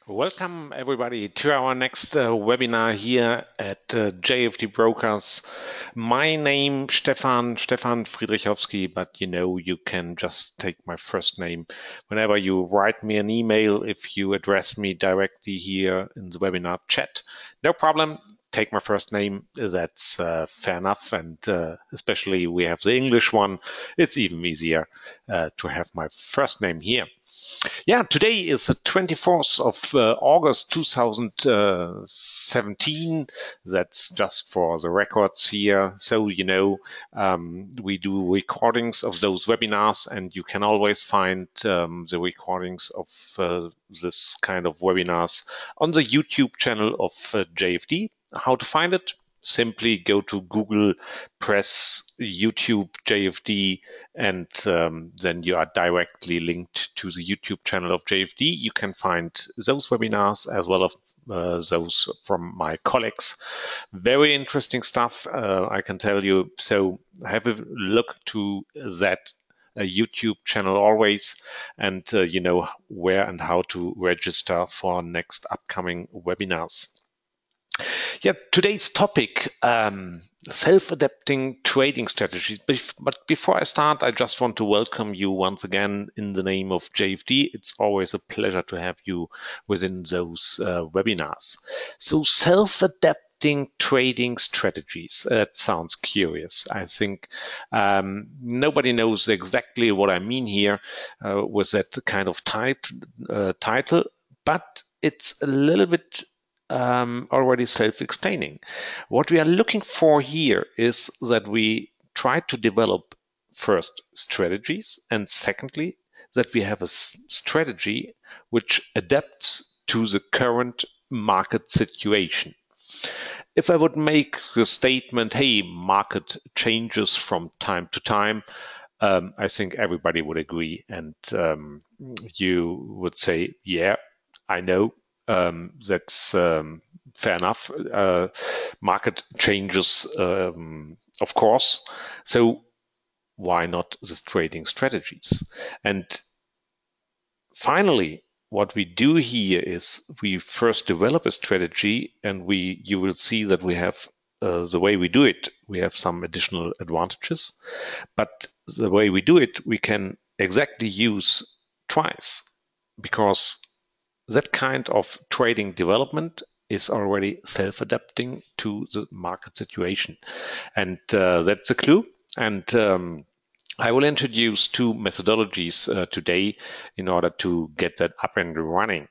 Welcome, everybody, to our next webinar here at JFD Brokers. My name Stefan Friedrichowski, but you can just take my first name whenever you write me an email. If you address me directly here in the webinar chat, no problem. Take my first name. That's fair enough, and especially we have the English one. It's even easier to have my first name here. Yeah, today is the 24th of August 2017. That's just for the records here. So, we do recordings of those webinars, and you can always find the recordings of this kind of webinars on the YouTube channel of JFD. How to find it? Simply go to Google, press YouTube JFD, and then you are directly linked to the YouTube channel of JFD. You can find those webinars as well as those from my colleagues. Very interesting stuff, I can tell you. So have a look to that YouTube channel always, and you know where and how to register for next upcoming webinars. Yeah, today's topic, self-adapting trading strategies. But before I start, I just want to welcome you once again in the name of JFD. It's always a pleasure to have you within those webinars. So self-adapting trading strategies. That sounds curious. I think nobody knows exactly what I mean here with that kind of title, but it's a little bit already self-explaining. What we are looking for here is that we try to develop first strategies, and secondly, that we have a strategy which adapts to the current market situation. If I would make the statement, hey, market changes from time to time, I think everybody would agree, and you would say, yeah, I know. That's fair enough. Market changes, of course. So why not the trading strategies? And finally, what we do here is we first develop a strategy, and you will see that we have the way we do it, we have some additional advantages. But the way we do it, we can exactly use twice, because that kind of trading development is already self-adapting to the market situation. And that's a clue. And I will introduce two methodologies today in order to get that up and running.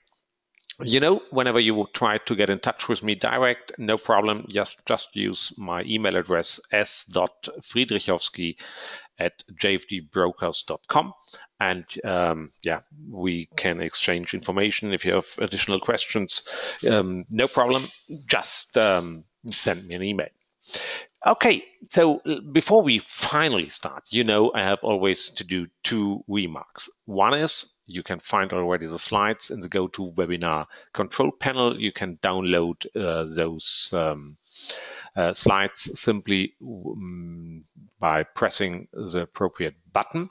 Whenever you try to get in touch with me direct, no problem. Just use my email address s.friedrichowski@jfdbrokers.com. And we can exchange information. If you have additional questions, no problem. Just send me an email. Okay, so before we finally start, I have always to do two remarks. One is you can find already the slides in the GoToWebinar control panel. You can download those slides simply by pressing the appropriate button.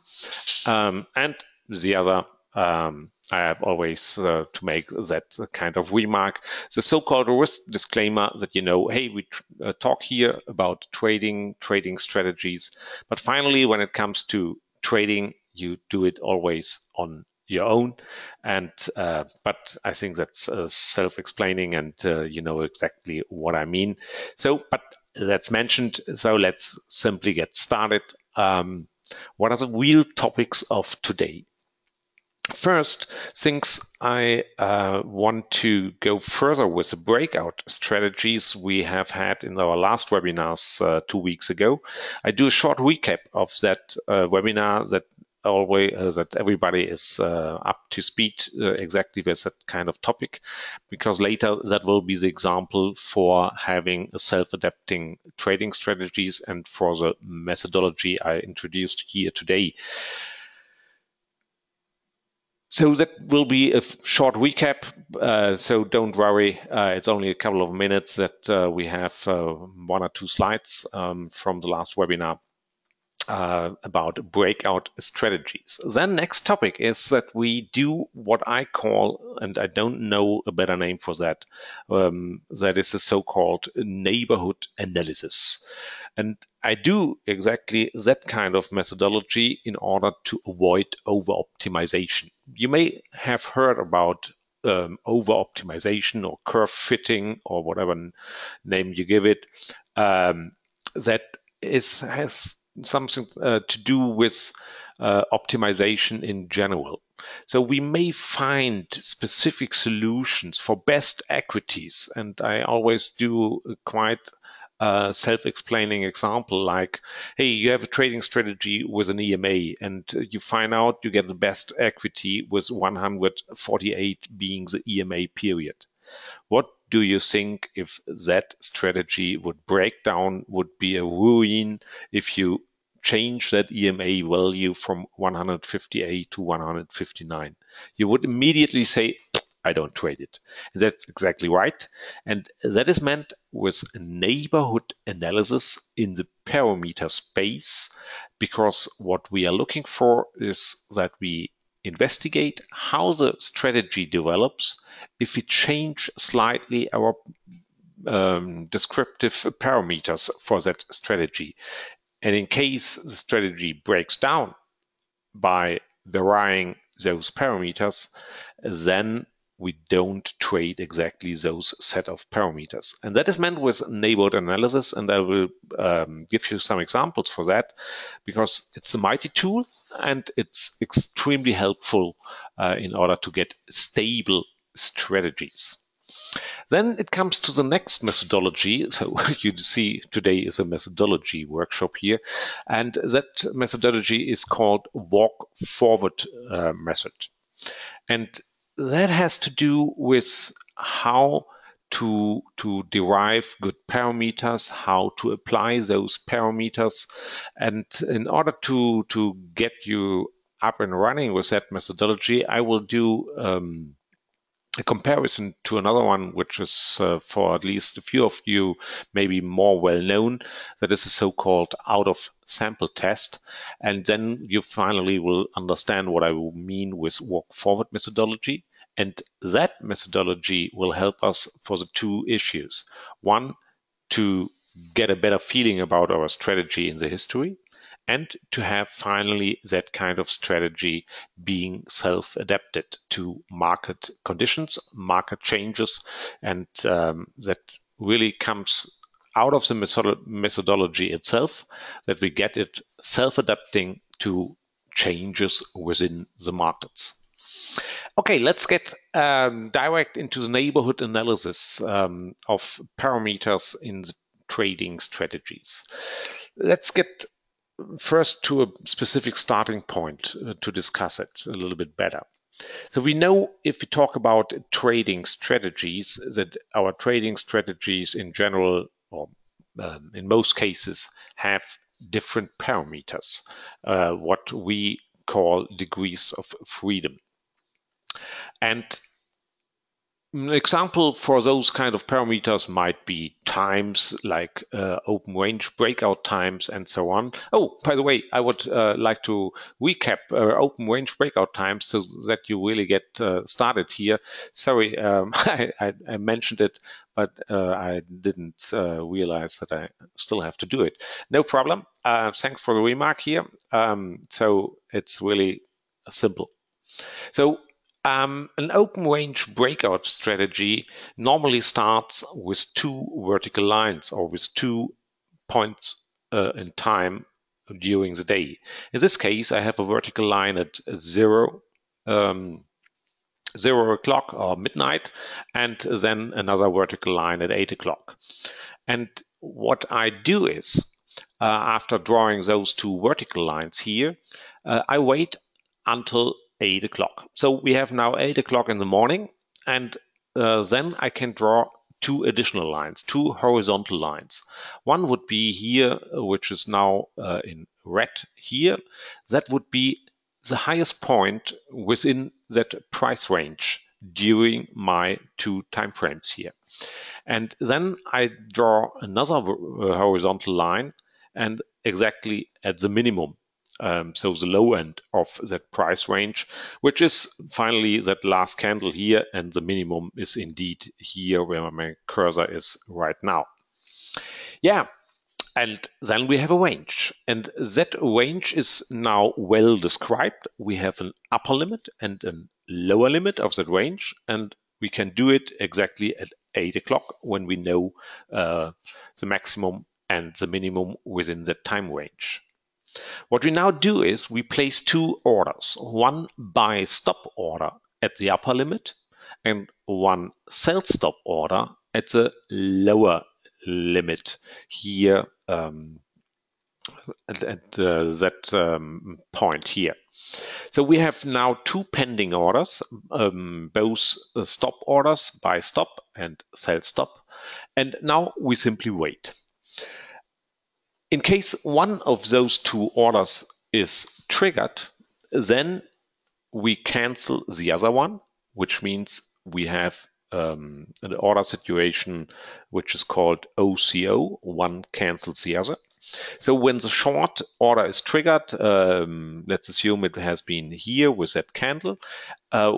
And the other, I have always to make that kind of remark, the so-called risk disclaimer that, hey, we talk here about trading strategies, but finally, when it comes to trading, you do it always on your own. And but I think that's self-explaining, and you know exactly what I mean. So, but that's mentioned. So let's simply get started. What are the real topics of today? First, since I want to go further with the breakout strategies we have had in our last webinars 2 weeks ago, I do a short recap of that webinar that that everybody is up to speed exactly with that kind of topic, because later that will be the example for having a self-adapting trading strategies and for the methodology I introduced here today. So that will be a short recap, so don't worry, it's only a couple of minutes that we have 1 or 2 slides from the last webinar. about breakout strategies. Then next topic is that we do what I call, and I don't know a better name for that, that is the so-called neighborhood analysis. And I do exactly that kind of methodology in order to avoid over-optimization. You may have heard about over-optimization or curve fitting or whatever name you give it. That has something to do with optimization in general. So we may find specific solutions for best equities, and I always do quite self-explaining example like, hey, you have a trading strategy with an EMA and you find out you get the best equity with 148 being the EMA period. What do you think if that strategy would break down, would be a ruin if you change that EMA value from 158 to 159? You would immediately say, I don't trade it. And that's exactly right. And that is meant with neighborhood analysis in the parameter space, because what we are looking for is that we investigate how the strategy develops if we change slightly our descriptive parameters for that strategy. And in case the strategy breaks down by varying those parameters, then we don't trade exactly those set of parameters. And that is meant with neighborhood analysis. And I will give you some examples for that, because it's a mighty tool and it's extremely helpful in order to get stable strategies. Then it comes to the next methodology. So you see today is a methodology workshop here. And that methodology is called walk forward method. And that has to do with how to derive good parameters, how to apply those parameters. And in order to get you up and running with that methodology, I will do a comparison to another one, which is for at least a few of you maybe more well known. That is a so-called out of sample test. And then you finally will understand what I will mean with walk forward methodology. And that methodology will help us for the two issues. One, to get a better feeling about our strategy in the history, and to have finally that kind of strategy being self-adapted to market conditions, market changes, and that really comes out of the methodology itself, that we get it self-adapting to changes within the markets. Okay, let's get direct into the neighborhood analysis of parameters in the trading strategies. Let's get first to a specific starting point to discuss it a little bit better. So we know, if we talk about trading strategies, that our trading strategies in general, or in most cases, have different parameters, what we call degrees of freedom. And an example for those kind of parameters might be times, like open range breakout times and so on. Oh, by the way, I would like to recap open range breakout times so that you really get started here. Sorry, I mentioned it, but I didn't realize that I still have to do it. No problem. Thanks for the remark here. So it's really simple. So an open range breakout strategy normally starts with two vertical lines, or with 2 points in time during the day. In this case, I have a vertical line at 0 o'clock or midnight, and then another vertical line at 8 o'clock. And what I do is, after drawing those two vertical lines here, I wait until 8 o'clock. So we have now 8 o'clock in the morning, and then I can draw two additional lines, two horizontal lines. One would be here, which is now in red here. That would be the highest point within that price range during my two time frames here. And then I draw another horizontal line, and exactly at the minimum. So the low end of that price range, which is finally that last candle here, and the minimum is indeed here where my cursor is right now. Yeah, and then we have a range, and that range is now well described. We have an upper limit and a lower limit of that range, and we can do it exactly at 8 o'clock when we know the maximum and the minimum within that time range. What we now do is we place two orders, one buy stop order at the upper limit and one sell stop order at the lower limit here at that point here. So we have now two pending orders, both stop orders, buy stop and sell stop, and now we simply wait. In case one of those two orders is triggered, then we cancel the other one, which means we have an order situation which is called OCO, one cancels the other. So when the short order is triggered, let's assume it has been here with that candle,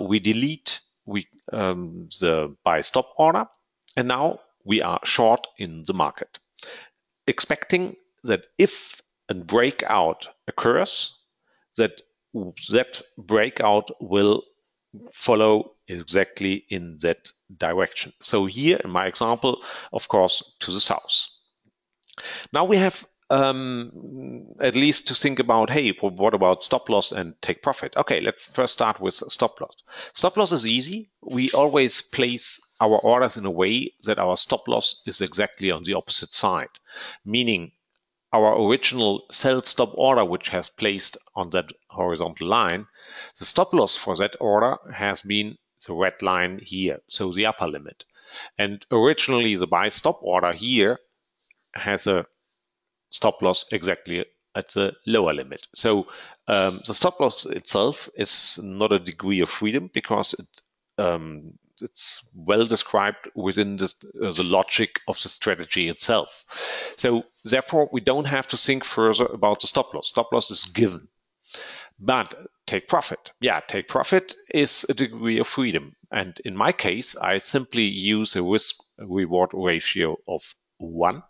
we delete the buy stop order, and now we are short in the market, expecting that if a breakout occurs, that breakout will follow exactly in that direction. So here in my example, of course, to the south. Now we have at least to think about, hey, what about stop loss and take profit? Okay, let's first start with stop loss. Stop loss is easy. We always place our orders in a way that our stop loss is exactly on the opposite side, meaning our original sell stop order, which has placed on that horizontal line, the stop loss for that order has been the red line here, so the upper limit. And originally the buy stop order here has a stop loss exactly at the lower limit. So the stop loss itself is not a degree of freedom because it's well described within the logic of the strategy itself. So therefore, we don't have to think further about the stop loss. Stop loss is given. But take profit. Yeah, take profit is a degree of freedom. And in my case, I simply use a risk-reward ratio of 1.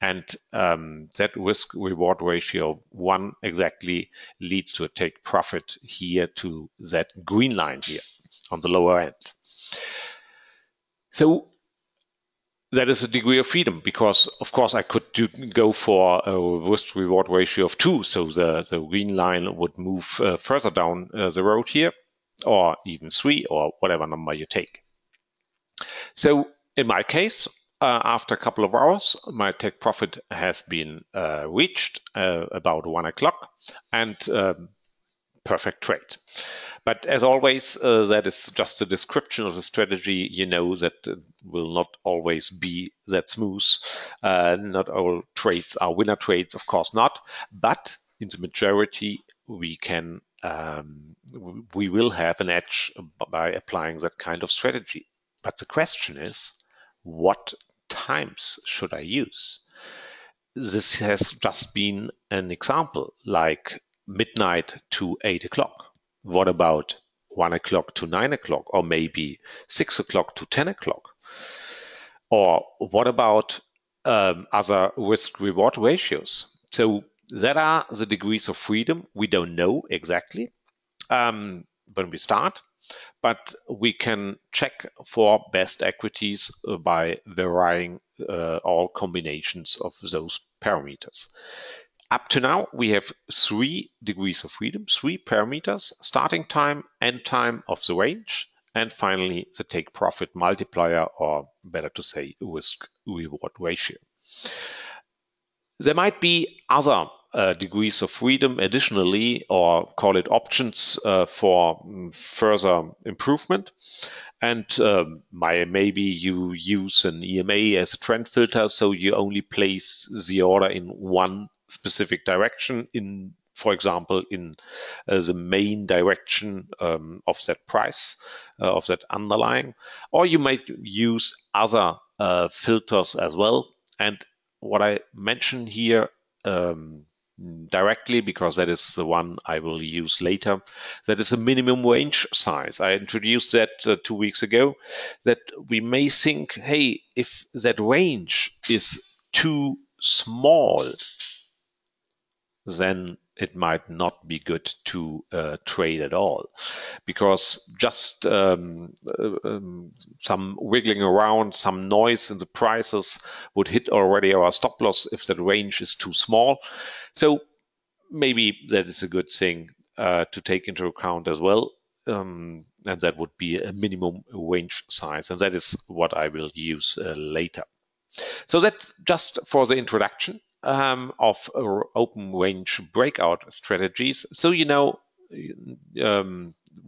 And that risk-reward ratio of 1 exactly leads to a take profit here to that green line here on the lower end. So that is a degree of freedom because, of course, I could go for a risk-reward ratio of 2. So the green line would move further down the road here, or even 3, or whatever number you take. So in my case, after a couple of hours, my take profit has been reached about 1 o'clock, and perfect trade. But as always, that is just a description of the strategy. You know that will not always be that smooth. Not all trades are winner trades, of course not. But in the majority, we will have an edge by applying that kind of strategy. But the question is, what times should I use? This has just been an example, like midnight to 8 o'clock. What about 1 o'clock to 9 o'clock, or maybe 6 o'clock to 10 o'clock? Or what about other risk-reward ratios? So that are the degrees of freedom. We don't know exactly when we start, but we can check for best equities by varying all combinations of those parameters. Up to now, we have 3 degrees of freedom, 3 parameters: starting time, end time of the range, and finally the take profit multiplier, or better to say risk reward ratio. There might be other degrees of freedom additionally, or call it options for further improvement. And maybe you use an EMA as a trend filter, so you only place the order in one specific direction, in, for example, in the main direction of that price, of that underlying. Or you might use other filters as well. And what I mention here directly, because that is the one I will use later. That is a minimum range size. I introduced that 2 weeks ago, that we may think, hey, if that range is too small, then it might not be good to trade at all, because just some wiggling around, some noise in the prices would hit already our stop loss if that range is too small. So maybe that is a good thing to take into account as well. And that would be a minimum range size. And that is what I will use later. So that's just for the introduction of open range breakout strategies. So,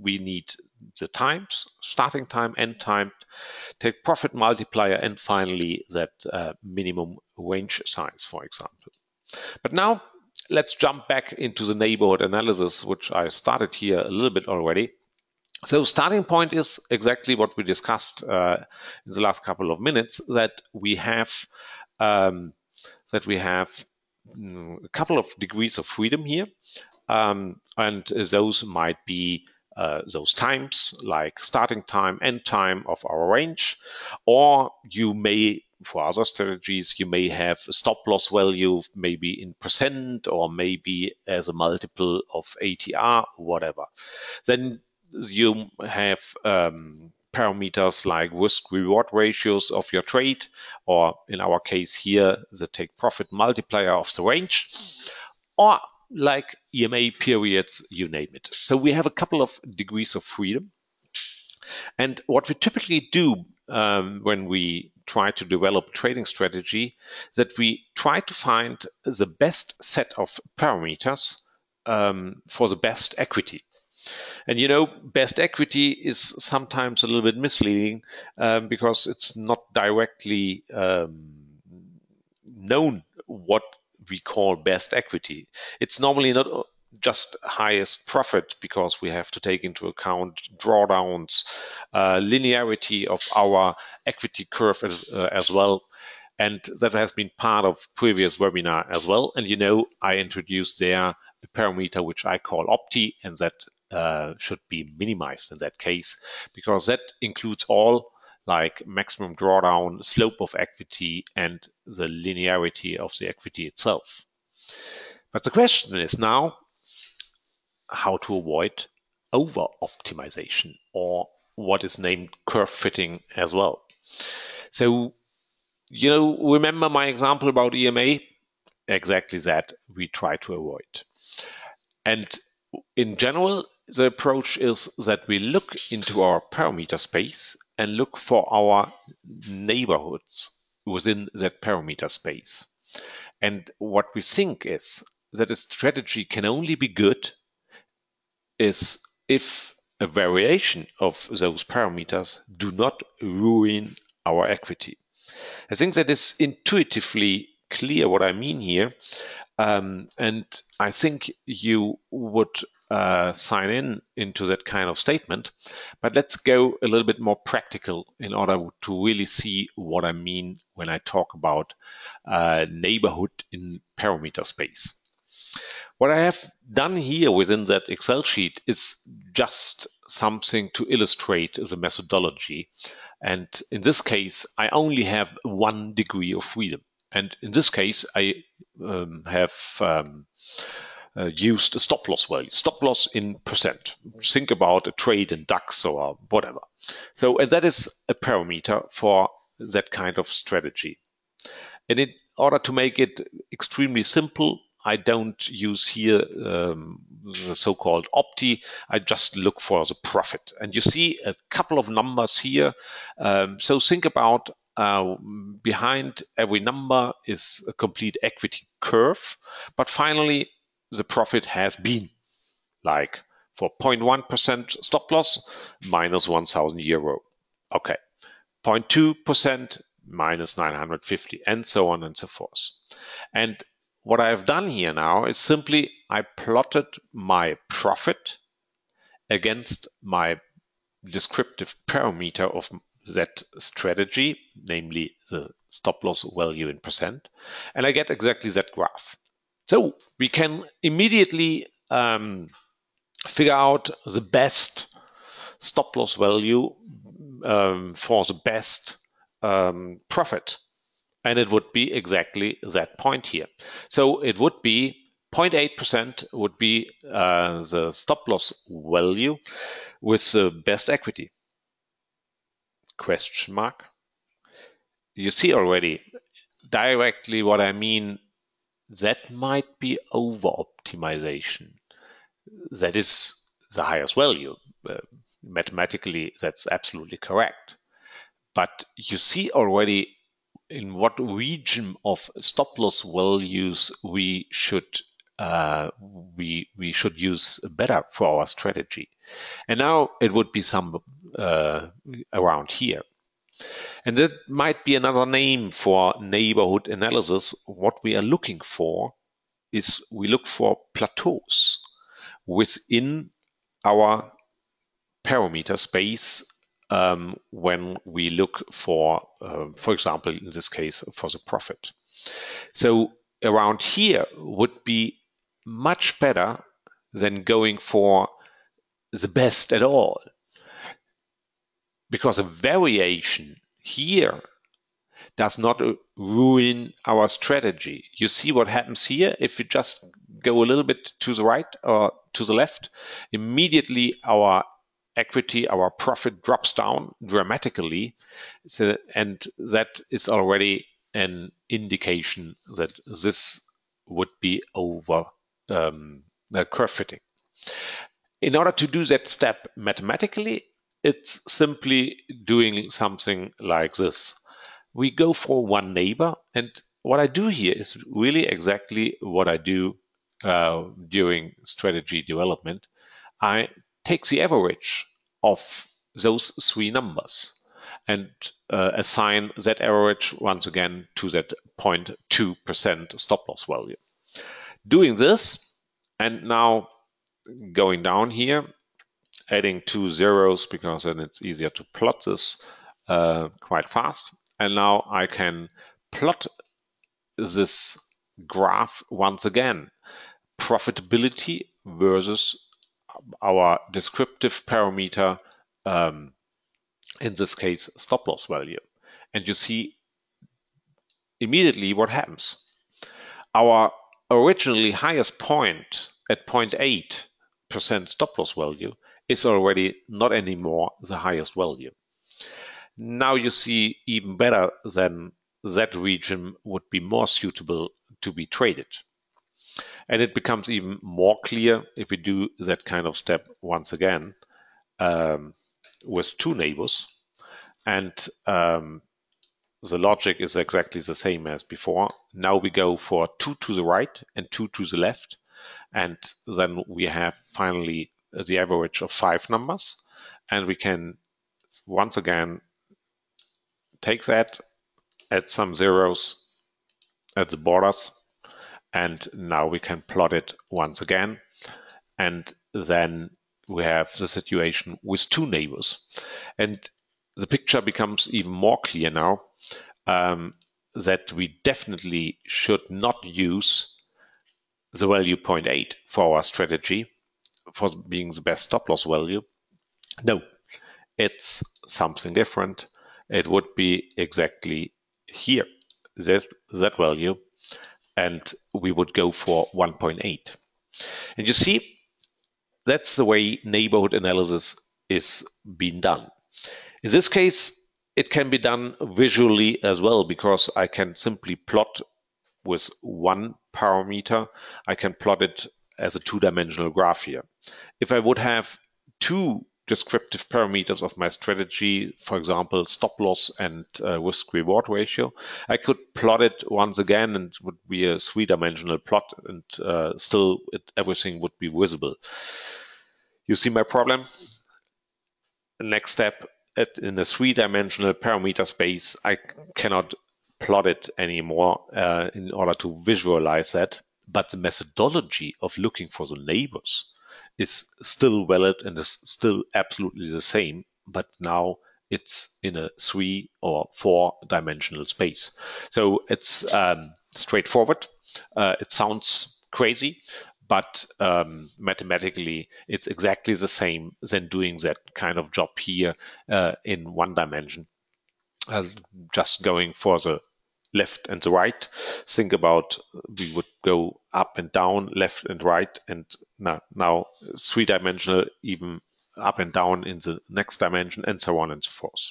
we need the times, starting time, end time, take profit multiplier, and finally that minimum range size, for example. But now let's jump back into the neighborhood analysis, which I started here a little bit already. So starting point is exactly what we discussed in the last couple of minutes, that we have a couple of degrees of freedom here, and those might be those times, like starting time, end time of our range, or you may, for other strategies, you may have a stop loss value, maybe in percent, or maybe as a multiple of ATR, whatever. Then you have parameters like risk-reward ratios of your trade, or in our case here, the take profit multiplier of the range, or like EMA periods, you name it. So we have a couple of degrees of freedom. And what we typically do when we try to develop a trading strategy, that we try to find the best set of parameters for the best equity. And best equity is sometimes a little bit misleading because it's not directly known what we call best equity. It's normally not just highest profit, because we have to take into account drawdowns, linearity of our equity curve as well. And that has been part of previous webinar as well. And I introduced there a parameter which I call OPTI, and that should be minimized in that case, because that includes all, like maximum drawdown, slope of equity, and the linearity of the equity itself. But the question is now how to avoid over optimization, or what is named curve fitting as well. So, remember my example about EMA? Exactly that we try to avoid. And in general, the approach is that we look into our parameter space and look for our neighborhoods within that parameter space. And what we think is that a strategy can only be good is if a variation of those parameters do not ruin our equity. I think that is intuitively clear what I mean here. And I think you would sign into that kind of statement. But let's go a little bit more practical in order to really see what I mean when I talk about neighborhood in parameter space. What I have done here within that Excel sheet is just something to illustrate the methodology. And in this case, I only have 1 degree of freedom. And in this case, I have used a stop loss value, stop loss in percent. Think about a trade in DAX or whatever. So, and that is a parameter for that kind of strategy. And in order to make it extremely simple, I don't use here the so-called OPTI. I just look for the profit. And you see a couple of numbers here. So think about behind every number is a complete equity curve. But finally, the profit has been like for 0.1% stop loss, minus 1,000 euro. Okay, 0.2%, minus 950, and so on and so forth. And what I have done here now is simply I plotted my profit against my descriptive parameter of that strategy, namely the stop loss value in percent, and I get exactly that graph. So we can immediately figure out the best stop loss value for the best profit. And it would be exactly that point here. So it would be 0.8% would be the stop loss value with the best equity. Question mark. You see already directly what I mean. That might be over optimization. That is the highest value. Mathematically, that's absolutely correct. But you see already in what region of stop loss values we should use better for our strategy. And now it would be some around here. And that might be another name for neighborhood analysis. What we are looking for is we look for plateaus within our parameter space when we look for example, in this case, for the profit. So around here would be much better than going for the best at all, because a variation here does not ruin our strategy. You see what happens here? If we just go a little bit to the right or to the left, immediately our equity, our profit drops down dramatically. So, and that is already an indication that this would be over curve fitting. In order to do that step mathematically, it's simply doing something like this. We go for one neighbor, and what I do here is really exactly what I do during strategy development. I take the average of those three numbers and assign that average once again to that 0.2% stop loss value. Doing this, and now going down here, adding 2 zeros because then it's easier to plot this quite fast. And now I can plot this graph once again. Profitability versus our descriptive parameter, in this case, stop loss value. And you see immediately what happens. Our originally highest point at 0.8% stop loss value is already not anymore the highest value. Now you see even better than that region would be more suitable to be traded. And it becomes even more clear if we do that kind of step once again with two neighbors. And the logic is exactly the same as before. Now we go for 2 to the right and 2 to the left. And then we have finally the average of 5 numbers. And we can once again take that, add some zeros at the borders, and now we can plot it once again. And then we have the situation with two neighbors. And the picture becomes even more clear now that we definitely should not use the value 0.8 for our strategy for being the best stop loss value. No, it's something different. It would be exactly here, that value, and we would go for 1.8. And you see, that's the way neighborhood analysis is being done. In this case, it can be done visually as well, because I can simply plot with one parameter. I can plot it as a two-dimensional graph here. If I would have two descriptive parameters of my strategy, for example, stop loss and risk-reward ratio, I could plot it once again, and it would be a three-dimensional plot, and still everything would be visible. You see my problem? Next step, in a three-dimensional parameter space, I cannot plot it anymore in order to visualize that. But the methodology of looking for the neighbors is still valid and is still absolutely the same, but now it's in a 3 or 4 dimensional space. So it's straightforward. It sounds crazy, but mathematically it's exactly the same than doing that kind of job here in one dimension. Just going for the left and the right. Think about we would go up and down, left and right, and now three-dimensional, even up and down in the next dimension, and so on and so forth.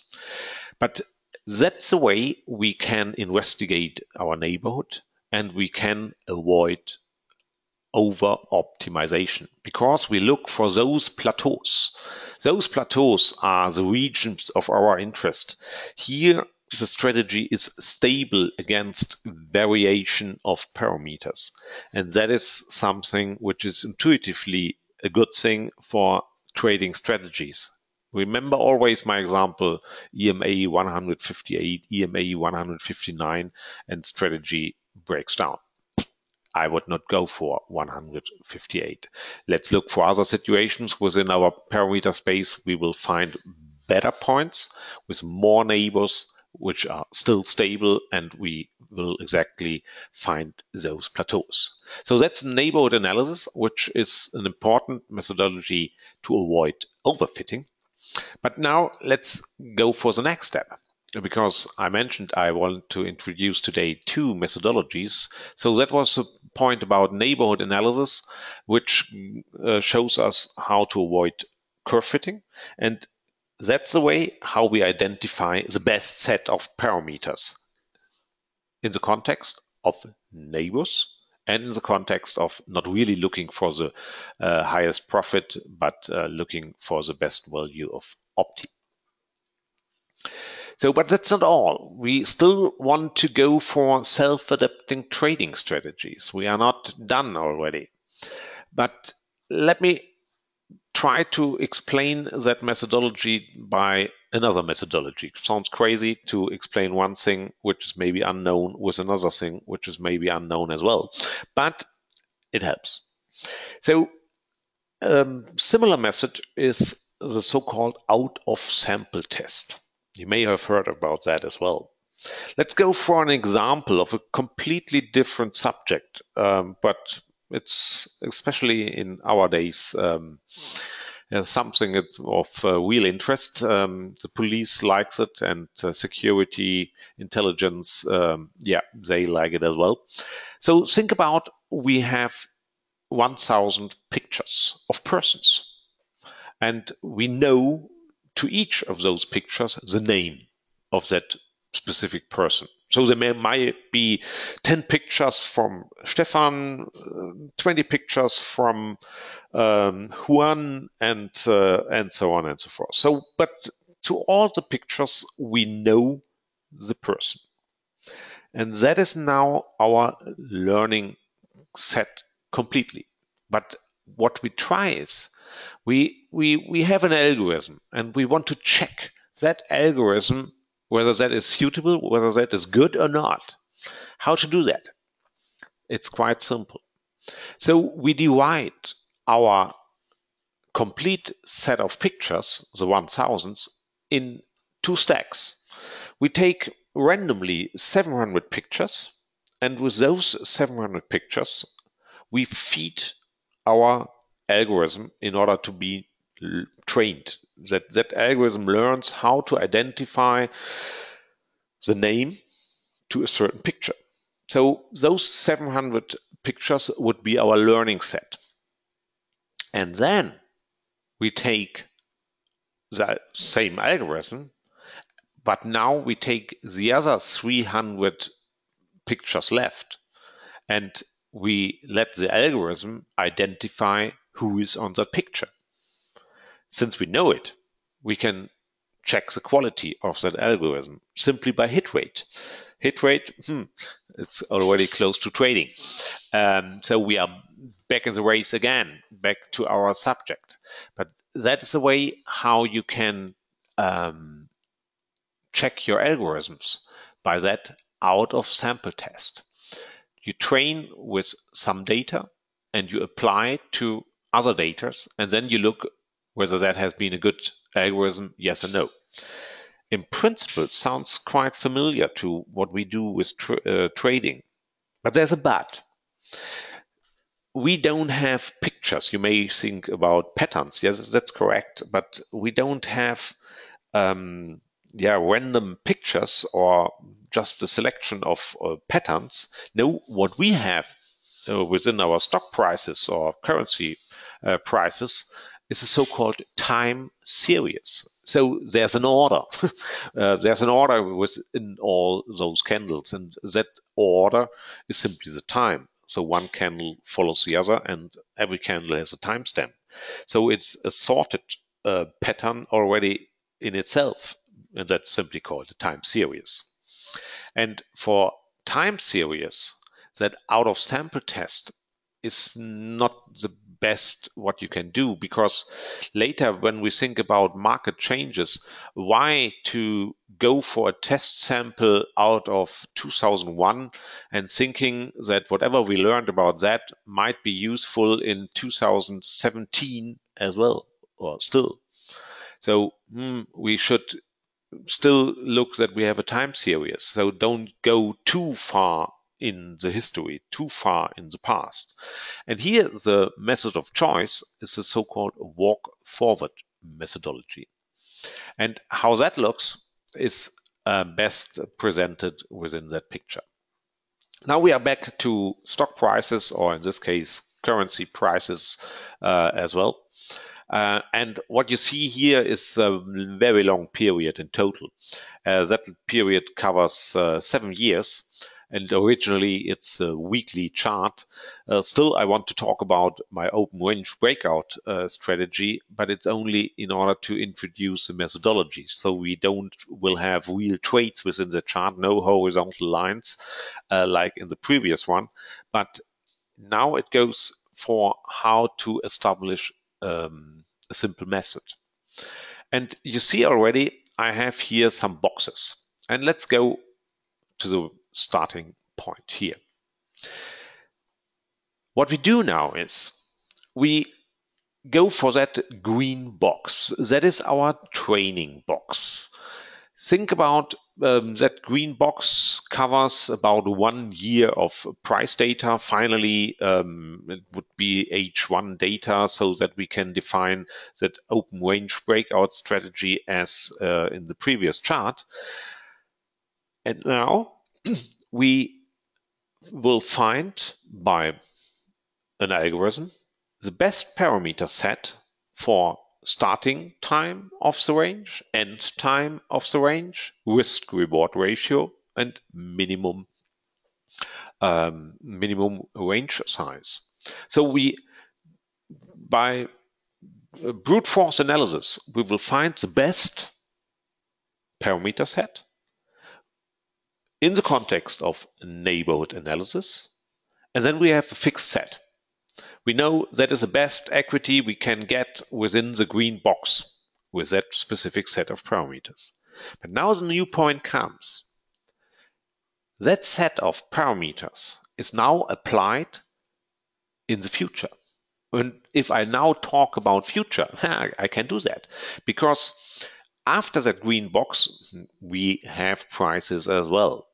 But that's the way we can investigate our neighborhood, and we can avoid over optimization because we look for those plateaus. Those plateaus are the regions of our interest. Here, the strategy is stable against variation of parameters. And that is something which is intuitively a good thing for trading strategies. Remember always my example, EMA 158, EMA 159, and strategy breaks down. I would not go for 158. Let's look for other situations within our parameter space. We will find better points with more neighbors which are still stable, and we will exactly find those plateaus. So that's neighborhood analysis, which is an important methodology to avoid overfitting. But now let's go for the next step. Because I mentioned I want to introduce today two methodologies. So that was the point about neighborhood analysis, which shows us how to avoid curve fitting. And that's the way how we identify the best set of parameters in the context of neighbors and in the context of not really looking for the highest profit, but looking for the best value of opti. So, but that's not all. We still want to go for self-adapting trading strategies. We are not done already. But let me try to explain that methodology by another methodology. It sounds crazy to explain one thing which is maybe unknown with another thing which is maybe unknown as well, but it helps. So, similar method is the so-called out-of-sample test. You may have heard about that as well. Let's go for an example of a completely different subject, but it's especially in our days something of real interest. The police likes it, and security, intelligence, they like it as well. So think about we have 1,000 pictures of persons, and we know to each of those pictures the name of that specific person. So there might be 10 pictures from Stefan, 20 pictures from Juan, and so on and so forth. So, but to all the pictures, we know the person. And that is now our learning set completely. But what we try is we have an algorithm, and we want to check that algorithm, whether that is suitable, whether that is good or not. How to do that? It's quite simple. So we divide our complete set of pictures, the 1,000, in two stacks. We take randomly 700 pictures, and with those 700 pictures, we feed our algorithm in order to be trained. That algorithm learns how to identify the name to a certain picture. So those 700 pictures would be our learning set. And then we take the same algorithm, but now we take the other 300 pictures left, and we let the algorithm identify who is on that picture. Since we know it, we can check the quality of that algorithm simply by hit rate. Hit rate, it's already close to trading. So we are back in the race again, back to our subject. But that's the way how you can check your algorithms, by that out of sample test. You train with some data and you apply it to other data, and then you look whether that has been a good algorithm, yes or no. In principle, it sounds quite familiar to what we do with trading. But there's a but. We don't have pictures. You may think about patterns. Yes, that's correct. But we don't have random pictures or just a selection of patterns. No, what we have within our stock prices or currency prices is a so-called time series. So there's an order. There's an order within all those candles, and that order is simply the time. So one candle follows the other, and every candle has a timestamp. So it's a sorted pattern already in itself, and that's simply called a time series. And for time series, that out of sample test is not the best what you can do, because later when we think about market changes, why to go for a test sample out of 2001 and thinking that whatever we learned about that might be useful in 2017 as well, or still. So we should still look that we have a time series. So don't go too far in the history, too far in the past. And here the method of choice is the so-called walk forward methodology. And how that looks is best presented within that picture. Now we are back to stock prices, or in this case, currency prices as well. And what you see here is a very long period in total. That period covers 7 years, and originally it's a weekly chart. Still, I want to talk about my open range breakout strategy, but it's only in order to introduce the methodology. So we will have real trades within the chart, no horizontal lines like in the previous one. But now it goes for how to establish a simple method. And you see already I have here some boxes. And let's go to the starting point here. What we do now is we go for that green box. That is our training box. Think about that green box covers about 1 year of price data. Finally, it would be H1 data, so that we can define that open range breakout strategy as in the previous chart. And now we will find by an algorithm the best parameter set for starting time of the range, end time of the range, risk reward ratio, and minimum range size. So by brute force analysis, we will find the best parameter set in the context of neighborhood analysis, and then we have a fixed set. We know that is the best equity we can get within the green box with that specific set of parameters. But now the new point comes. That set of parameters is now applied in the future. And if I now talk about future, I can do that, because after the green box, we have prices as well.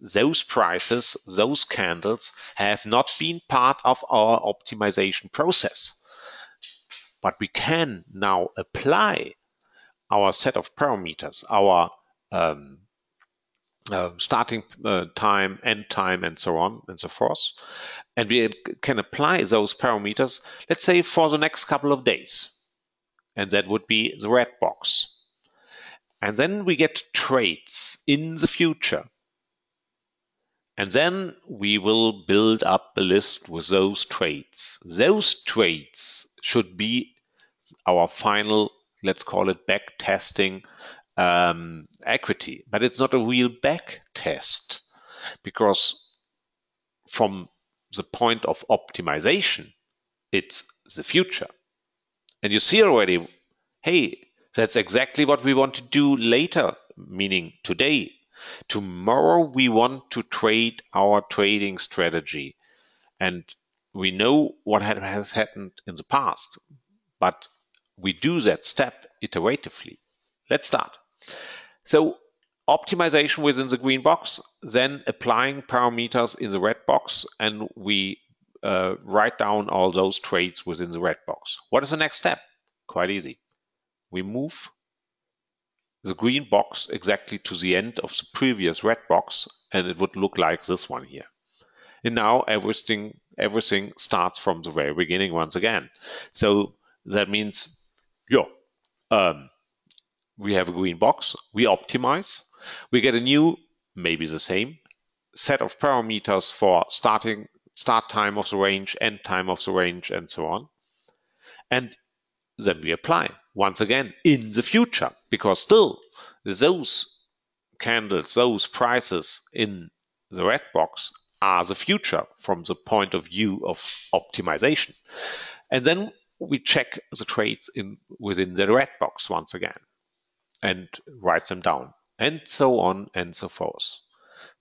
Those prices, those candles have not been part of our optimization process. But we can now apply our set of parameters, our starting time, end time, and so on and so forth. And we can apply those parameters, let's say, for the next couple of days. And that would be the red box. And then we get trades in the future. And then we will build up a list with those trades. Those trades should be our final, let's call it back testing equity. But it's not a real back test, because from the point of optimization, it's the future. And you see already, hey, that's exactly what we want to do later, meaning today. Tomorrow we want to trade our trading strategy. And we know what has happened in the past, but we do that step iteratively. Let's start. So optimization within the green box, then applying parameters in the red box, and we write down all those trades within the red box. What is the next step? Quite easy. We move the green box exactly to the end of the previous red box, and it would look like this one here. And now everything starts from the very beginning once again. So that means, we have a green box, we optimize, we get a new, maybe the same, set of parameters for start time of the range, end time of the range, and so on. And then we apply once again in the future, because still those candles, those prices in the red box are the future from the point of view of optimization. And then we check the trades within the red box once again and write them down, and so on and so forth.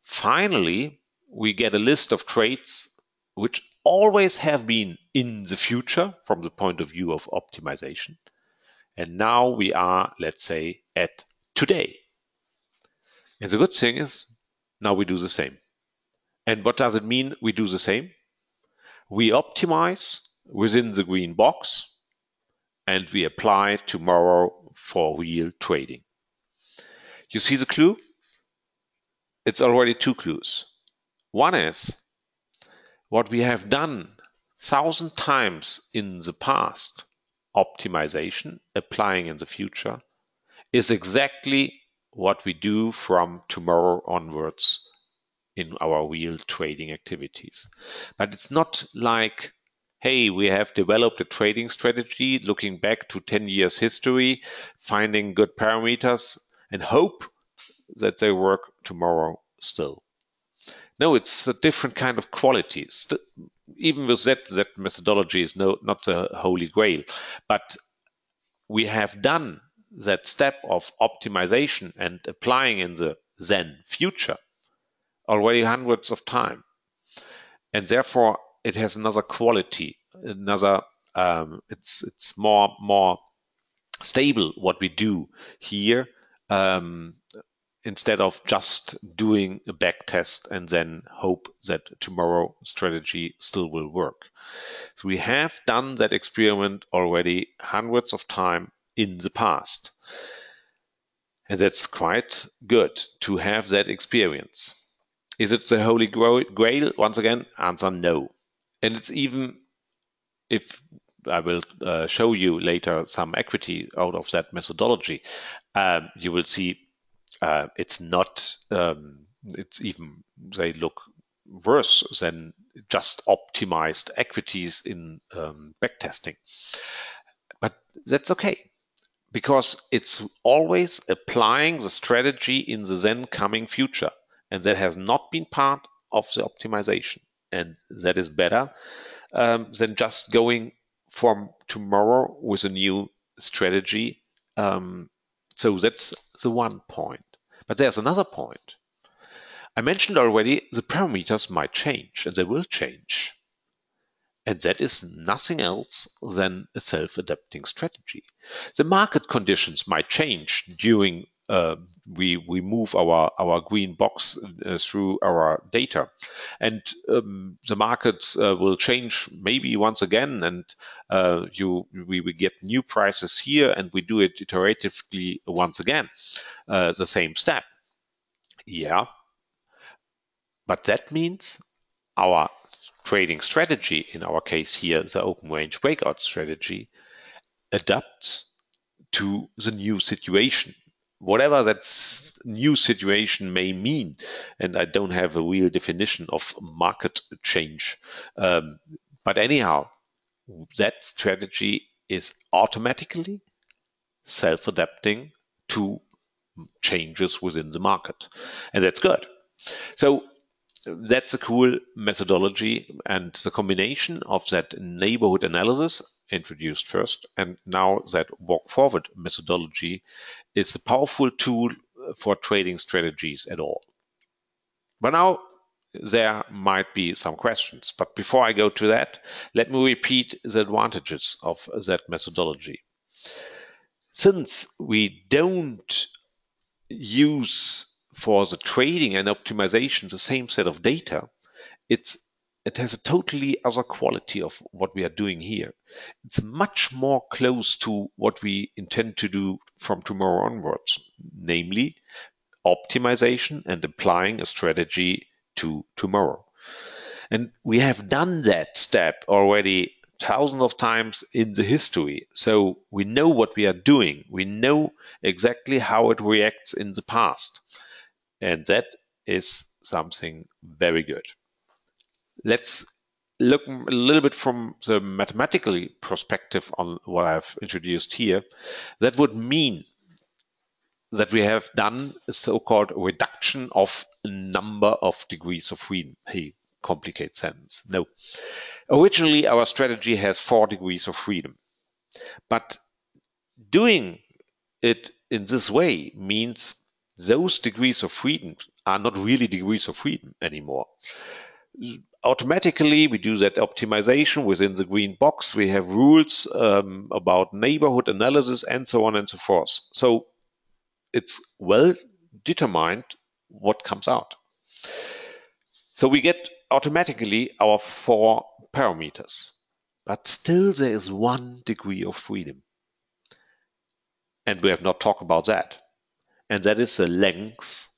Finally, we get a list of trades which always have been in the future from the point of view of optimization. And now we are, let's say, at today. And the good thing is, now we do the same. And what does it mean we do the same? We optimize within the green box, and we apply tomorrow for real trading. You see the clue? It's already two clues. One is what we have done 1,000 times in the past, optimization, applying in the future, is exactly what we do from tomorrow onwards in our real trading activities. But it's not like, hey, we have developed a trading strategy looking back to 10 years history, finding good parameters, and hope that they work tomorrow still. No, it's a different kind of quality. Even with that methodology is not the holy grail. But we have done that step of optimization and applying in the then future already hundreds of times. And therefore, it has another quality, it's more stable what we do here, instead of just doing a back test and then hope that tomorrow strategy still will work. So we have done that experiment already hundreds of times in the past. And that's quite good to have that experience. Is it the holy grail? Once again, answer no. And it's even, if I will show you later some equity out of that methodology, you will see it's not, it's even, they look worse than just optimized equities in backtesting. But that's okay, because it's always applying the strategy in the then coming future. And that has not been part of the optimization. And that is better than just going from tomorrow with a new strategy. So that's the one point. But there's another point. I mentioned already the parameters might change, and they will change. And that is nothing else than a self-adapting strategy. The market conditions might change during we move our green box through our data, and the markets will change maybe once again, and we get new prices here, and we do it iteratively once again, the same step. Yeah, but that means our trading strategy, in our case here, the open range breakout strategy, adapts to the new situation, whatever that new situation may mean. And I don't have a real definition of market change. But anyhow, that strategy is automatically self-adapting to changes within the market. And that's good. So that's a cool methodology, and the combination of that neighborhood analysis introduced first and now that walk forward methodology is a powerful tool for trading strategies at all. But now there might be some questions, but before I go to that, let me repeat the advantages of that methodology. Since we don't use for the trading and optimization the same set of data, it has a totally other quality of what we are doing here. It's much more close to what we intend to do from tomorrow onwards, namely optimization and applying a strategy to tomorrow. And we have done that step already thousands of times in the history. So we know what we are doing. We know exactly how it reacts in the past. And that is something very good. Let's look a little bit from the mathematical perspective on what I've introduced here. That would mean that we have done a so-called reduction of number of degrees of freedom. Hey, complicate sentence. No. Originally, our strategy has 4 degrees of freedom. But doing it in this way means those degrees of freedom are not really degrees of freedom anymore. Automatically, we do that optimization within the green box. We have rules about neighborhood analysis and so on and so forth. So it's well determined what comes out. So we get automatically our 4 parameters, but still there is 1 degree of freedom. And we have not talked about that. And that is the length,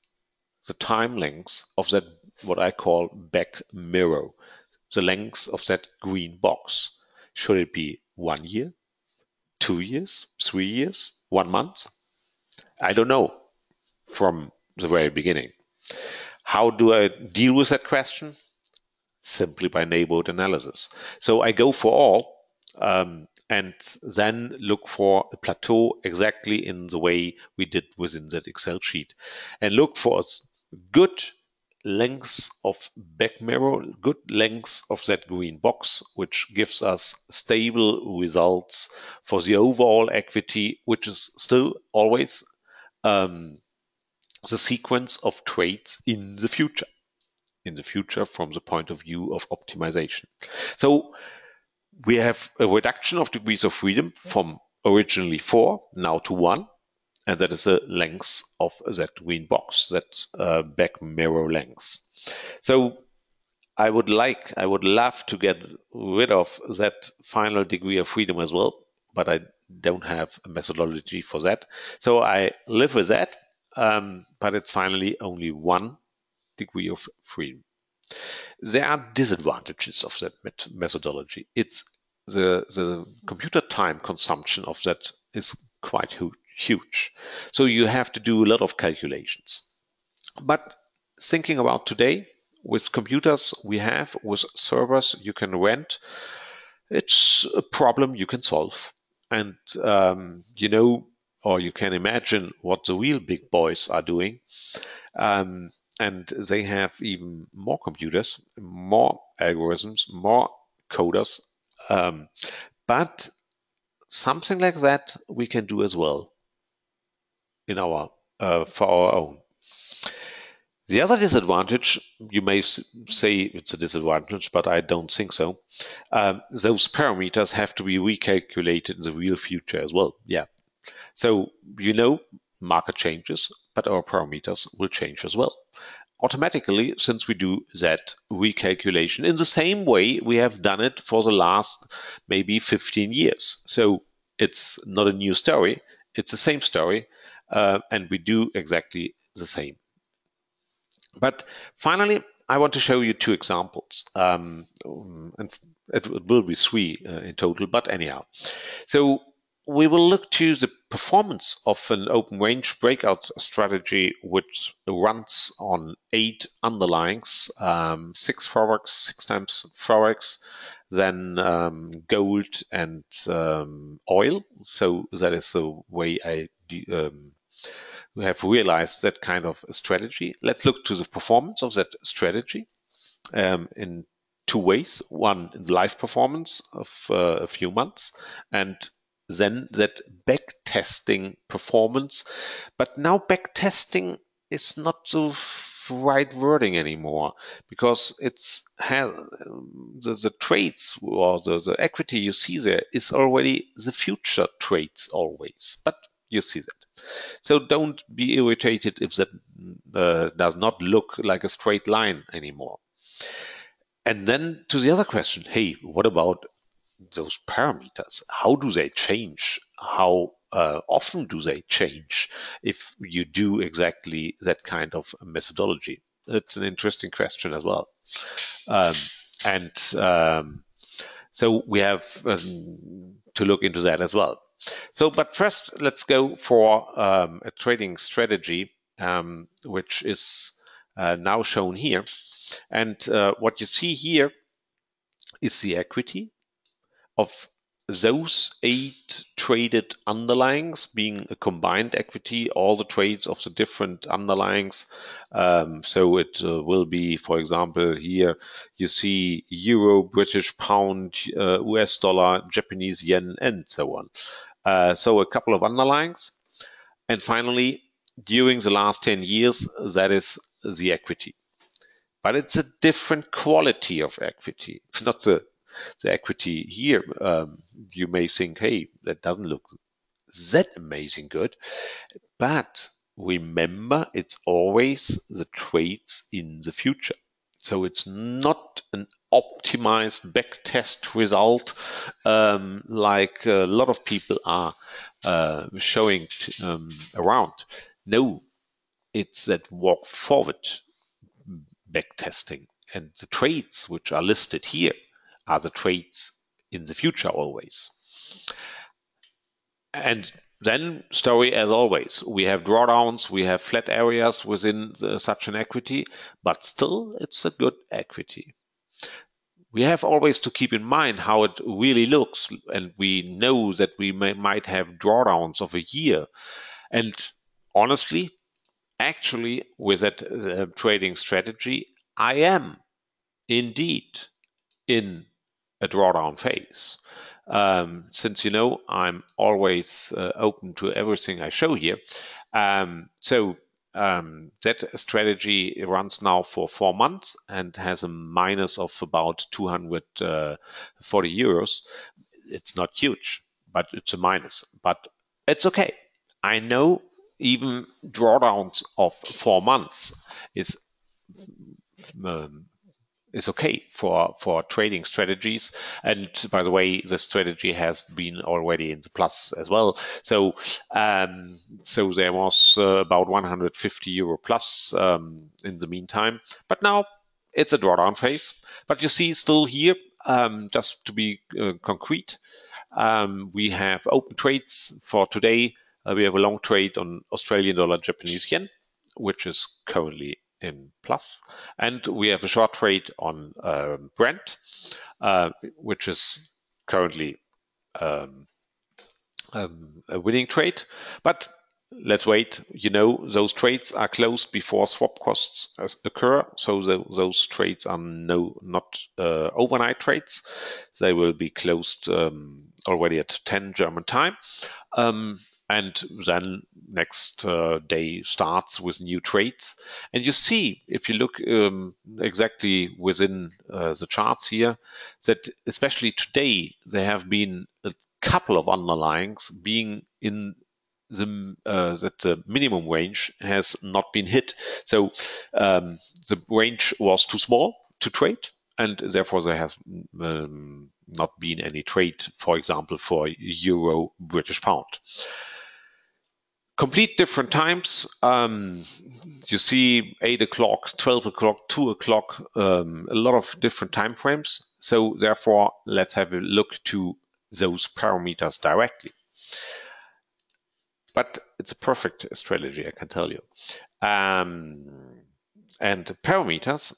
the time length of that, what I call back mirror, the length of that green box. Should it be 1 year, 2 years, 3 years, 1 month? I don't know from the very beginning. How do I deal with that question? Simply by neighborhood analysis. So I go for all and then look for a plateau exactly in the way we did within that Excel sheet, and look for a good length of back mirror, good length of that green box, which gives us stable results for the overall equity, which is still always the sequence of trades in the future. From the point of view of optimization. So we have a reduction of degrees of freedom from originally 4 now to 1, and that is the length of that green box, that back mirror length. So I would love to get rid of that final degree of freedom as well, but I don't have a methodology for that. So I live with that, but it's finally only 1 degree of freedom. There are disadvantages of that methodology. It's the computer time consumption of that is quite huge. So you have to do a lot of calculations. But thinking about today, with computers we have, with servers you can rent, it's a problem you can solve. And you know, or you can imagine what the real big boys are doing. And they have even more computers, more algorithms, more coders. But something like that we can do as well in our for our own. The other disadvantage, you may say it's a disadvantage, but I don't think so. Those parameters have to be recalculated in the real future as well. Yeah. So, you know, market changes, but our parameters will change as well. Automatically, since we do that recalculation in the same way we have done it for the last maybe 15 years. So it's not a new story, it's the same story, and we do exactly the same. But finally, I want to show you 2 examples, and it will be 3 in total, but anyhow. So we will look to the performance of an open range breakout strategy, which runs on 8 underlyings, 6 forex, 6 times forex, then gold and oil. So that is the way I we have realized that kind of strategy. Let's look to the performance of that strategy in 2 ways. One, in the live performance of a few months, and then that back testing performance. But now back testing is not the right wording anymore, because it's the trades or the equity you see there is already the future trades always, but you see that. So don't be irritated if that does not look like a straight line anymore. And then to the other question, hey, what about those parameters? How do they change? How often do they change if you do exactly that kind of methodology? It's an interesting question as well. Um, and so we have to look into that as well. So, but first, let's go for a trading strategy, which is now shown here. And what you see here is the equity of those 8 traded underlyings, being a combined equity, all the trades of the different underlyings. So it will be, for example, here you see euro, British pound, US dollar, Japanese yen, and so on. So a couple of underlyings. And finally, during the last 10 years, that is the equity. But it's a different quality of equity. It's not the equity here. You may think, hey, that doesn't look that amazing good. But remember, it's always the trades in the future. So it's not an optimized backtest result like a lot of people are showing around. No, it's that walk forward backtesting. And the trades which are listed here are the trades in the future always. And then story as always. We have drawdowns, we have flat areas within such an equity, but still it's a good equity. We have always to keep in mind how it really looks, and we know that we might have drawdowns of a year. And honestly, actually, with that trading strategy, I am indeed in a drawdown phase. Since I'm always open to everything I show here. So that strategy runs now for 4 months and has a minus of about 240 euros. It's not huge, but it's a minus. But it's okay. I know even drawdowns of 4 months is okay for trading strategies. And by the way, the strategy has been already in the plus as well. So there was about 150 euro plus in the meantime. But now it's a drawdown phase. But you see still here, just to be concrete, we have open trades for today. We have a long trade on Australian dollar, Japanese yen, which is currently in plus, and we have a short trade on Brent, which is currently a winning trade. But let's wait. Those trades are closed before swap costs occur, so those trades are not overnight trades. They will be closed already at 10 German time. And then next day starts with new trades. And you see, if you look exactly within the charts here, that especially today, there have been a couple of underlyings being in that the minimum range has not been hit. So the range was too small to trade, and therefore there has not been any trade, for example, for euro, British pound. Complete different times. You see 8 o'clock, 12 o'clock, 2 o'clock, a lot of different time frames. So therefore, let's have a look to those parameters directly. But it's a perfect strategy, I can tell you. And parameters,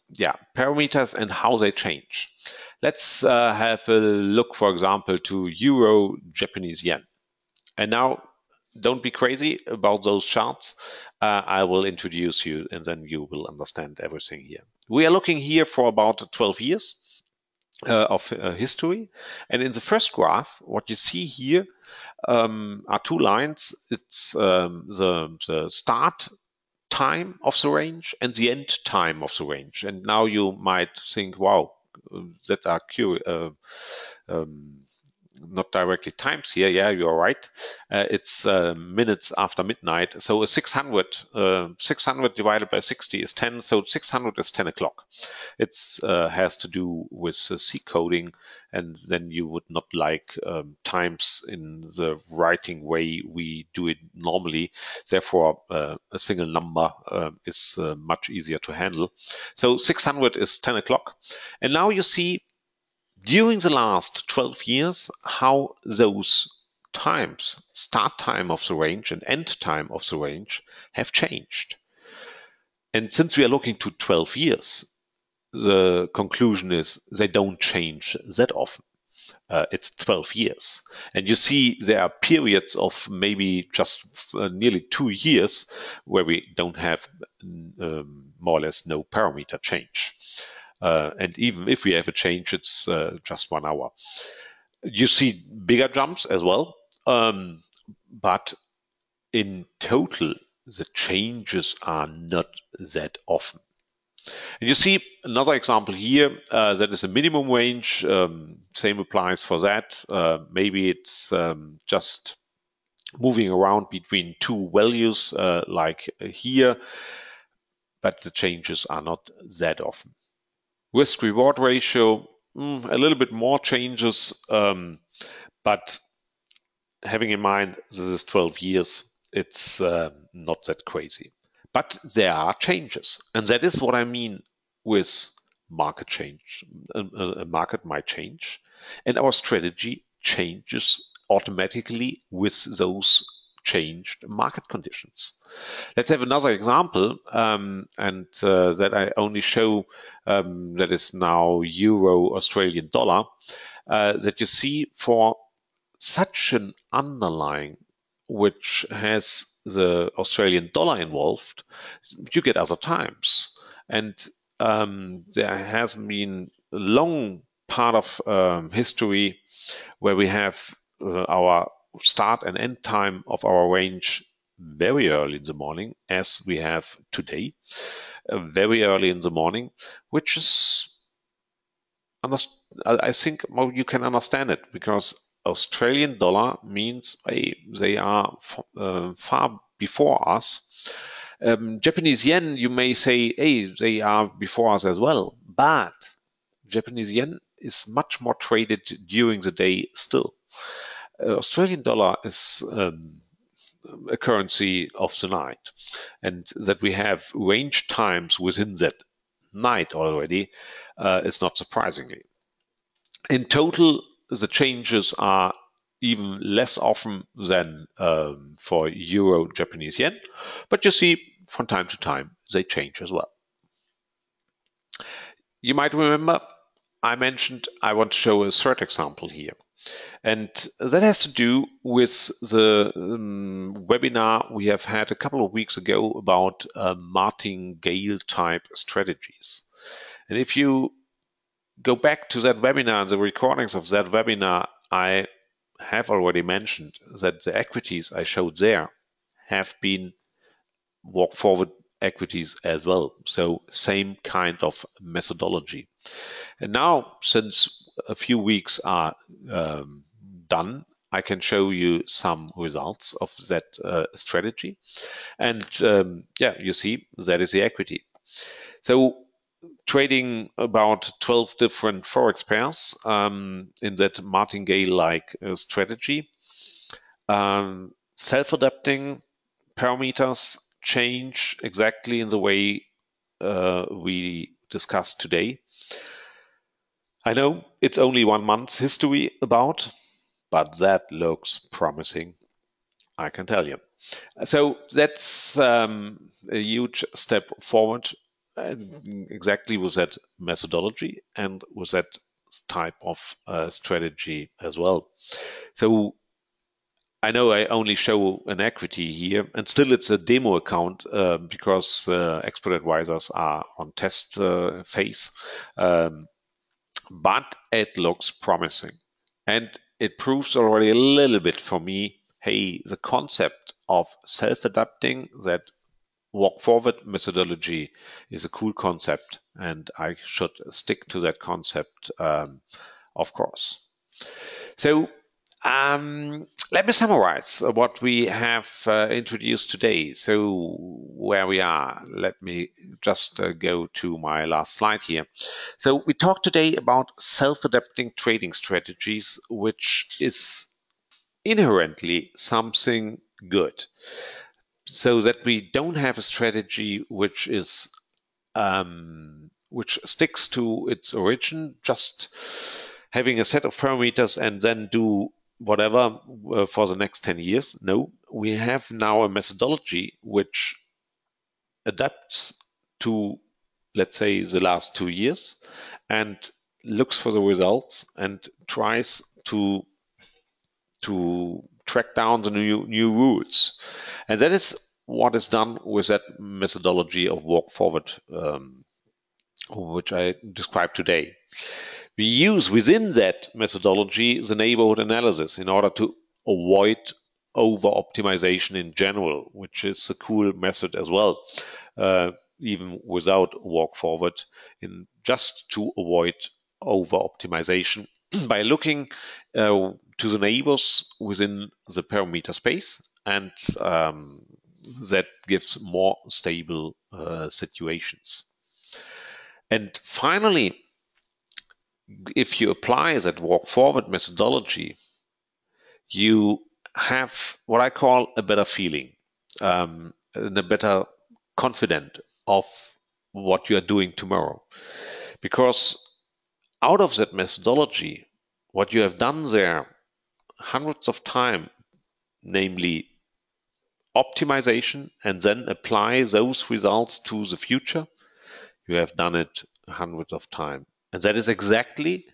parameters and how they change. Let's have a look, for example, to euro, Japanese yen. And now, don't be crazy about those charts. I will introduce you and then you will understand everything here. We are looking here for about 12 years of history. And in the first graph, what you see here are 2 lines. It's the start time of the range and the end time of the range. And now you might think, wow, that are not directly times here. Yeah, you're right. It's minutes after midnight. So a 600 divided by 60 is 10. So 600 is 10 o'clock. It's has to do with C coding, and then you would not like times in the writing way we do it normally. Therefore, a single number is much easier to handle. So 600 is 10 o'clock. And now you see during the last 12 years how those times, start time of the range and end time of the range, have changed. And since we are looking to 12 years, the conclusion is they don't change that often. It's 12 years. And you see there are periods of maybe just nearly 2 years where we don't have more or less no parameter change. And even if we have a change, it's just 1 hour. You see bigger jumps as well, but in total, the changes are not that often. And you see another example here, that is a minimum range. Same applies for that. Maybe it's just moving around between two values like here, but the changes are not that often. Risk reward ratio, a little bit more changes, but having in mind this is 12 years, it's not that crazy. But there are changes, and that is what I mean with market change. A market might change, and our strategy changes automatically with those changed market conditions. Let's have another example, and that I only show that is now Euro Australian dollar, that you see for such an underlying which has the Australian dollar involved, you get other times. And there has been a long part of history where we have our start and end time of our range very early in the morning, as we have today, very early in the morning, which is, I think you can understand it, because Australian dollar means they are far before us. Japanese yen, you may say, hey, they are before us as well, but Japanese yen is much more traded during the day still. Australian dollar is a currency of the night, and that we have range times within that night already is not surprisingly. In total, the changes are even less often than for Euro Japanese yen, but you see from time to time they change as well. You might remember I mentioned I want to show a third example here. And that has to do with the webinar we have had a couple of weeks ago about martingale type strategies. And if you go back to that webinar and the recordings of that webinar, I have already mentioned that the equities I showed there have been walk forward equities as well. So same kind of methodology. And now, since a few weeks are done, I can show you some results of that strategy. And you see, that is the equity. So trading about 12 different Forex pairs in that martingale-like strategy. Self-adapting parameters change exactly in the way we discussed today. I know it's only 1 month's history about, but that looks promising, I can tell you. So that's a huge step forward, exactly with that methodology and with that type of strategy as well. So I know I only show an equity here, and still it's a demo account because expert advisors are on test phase. But it looks promising. And it proves already a little bit for me, hey, the concept of self-adapting, that walk forward methodology, is a cool concept, and I should stick to that concept, of course. So Let me summarize what we have introduced today. So where we are, let me just go to my last slide here. So we talked today about self-adapting trading strategies, which is inherently something good, so that we don't have a strategy which is which sticks to its origin, just having a set of parameters and then do whatever for the next 10 years. No, we have now a methodology which adapts to, let's say, the last 2 years and looks for the results and tries to track down the new routes. And that is what is done with that methodology of walk forward, which I described today. We use within that methodology the neighborhood analysis in order to avoid over optimization in general, which is a cool method as well, even without walk forward, in just to avoid over optimization by looking to the neighbors within the parameter space, and that gives more stable situations. And finally, if you apply that walk forward methodology, you have what I call a better feeling, and a better confident of what you are doing tomorrow. Because out of that methodology, what you have done there hundreds of times, namely optimization, and then apply those results to the future, you have done it hundreds of times. And that is exactly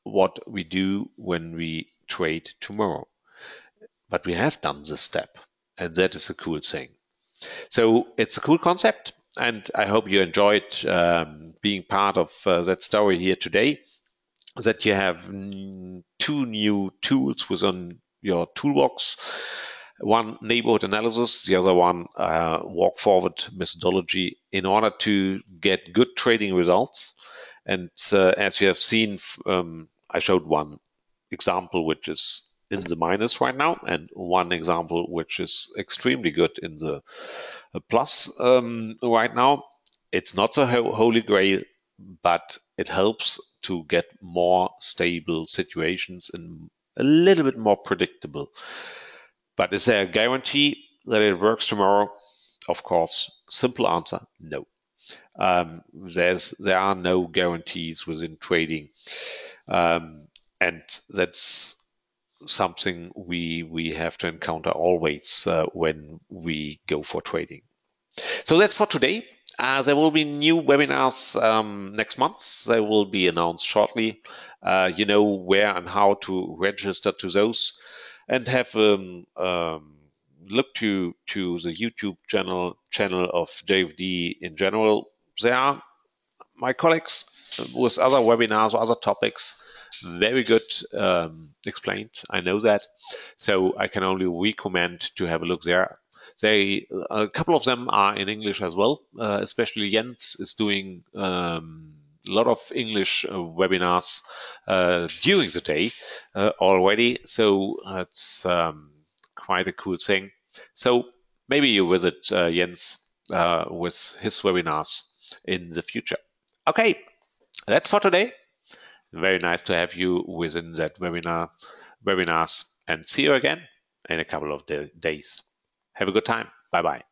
what we do when we trade tomorrow. But we have done this step, and that is a cool thing. So it's a cool concept, and I hope you enjoyed being part of that story here today, that you have 2 new tools within your toolbox. One, neighborhood analysis, the other one, walk forward methodology, in order to get good trading results. And as you have seen, I showed one example which is in the minus right now, and one example which is extremely good in the plus right now. It's not the holy grail, but it helps to get more stable situations and a little bit more predictable. But is there a guarantee that it works tomorrow? Of course, simple answer, no. There are no guarantees within trading, and that's something we have to encounter always when we go for trading. So that's for today. There will be new webinars next month. They will be announced shortly. You know where and how to register to those, and have look to the YouTube channel of JFD in general. There are my colleagues with other webinars or other topics, very good explained. I know that, so I can only recommend to have a look there. A couple of them are in English as well. Especially Jens is doing a lot of English webinars during the day already. So it's quite a cool thing. So maybe you visit Jens with his webinars in the future. Okay, that's for today. Very nice to have you within that webinars, and see you again in a couple of days. Have a good time. Bye-bye.